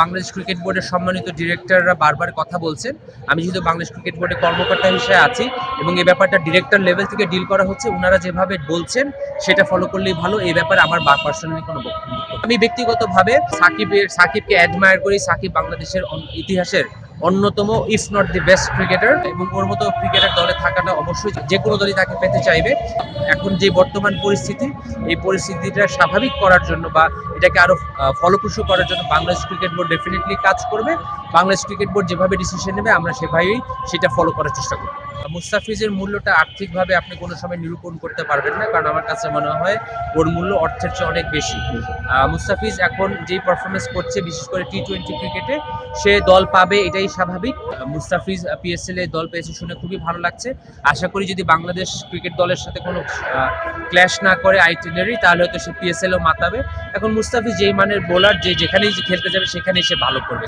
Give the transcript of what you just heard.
Bangladesh cricket বোর্ডের সম্মানিত ডিরেক্টররা বারবার কথা বলছেন। আমি যেহেতু বাংলাদেশ ক্রিকেট বোর্ডের কর্মকর্তা হিসেবে আছি এবং এই ব্যাপারটা ডিরেক্টর লেভেল থেকে ডিল করা হচ্ছে, ওনারা যেভাবে বলছেন সেটা ফলো করলেই ভালো। এই ব্যাপারে আমার পার্সোনালি কোনো বক্তব্য নেই। আমি ব্যক্তিগতভাবে সাকিবকে অ্যাডমায়ার করি। সাকিব বাংলাদেশের ইতিহাসের অন্যতম if not the best cricketer, এবং ওর মতো ক্রিকেটার দলে থাকাটা অবশ্যই যে কোনো দলই তাকে পেতে চাইবে। এখন যে বর্তমান পরিস্থিতি, এই পরিস্থিতিটা স্বাভাবিক করার জন্য বা এটাকে আরো ফলপ্রসূ করার জন্য বাংলাদেশ ক্রিকেট বোর্ড ডেফিনেটলি কাজ করবে। বাংলাদেশ ক্রিকেট বোর্ড যেভাবে ডিসিশন নেবে আমরা সেভাবেই সেটা ফলো করার চেষ্টা করব। মুস্তাফিজের মূল্যটা আর্থিকভাবে আপনি কোনো সময় নিরূপণ করতে পারবেন না, কারণ আমার কাছে মনে হয় ওর মূল্য অর্থের চেয়ে অনেক বেশি। মুস্তাফিজ এখন যেই পারফরমেন্স করছে, বিশেষ করে টি-20 ক্রিকেটে, সে দল পাবে এটাই স্বাভাবিক। মুস্তাফিজ পিএসএল এ দল পেয়েছে শুনে খুবই ভালো লাগছে। আশা করি যদি বাংলাদেশ ক্রিকেট দলের সাথে কোনো ক্ল্যাশ না করে আইটিনারি, তাহলে হয়তো সে পিএসএলও মাতাবে। এখন মুস্তাফিজ যেই মানের বোলার, যেখানেই খেলতে যাবে সেখানেই সে ভালো করবে।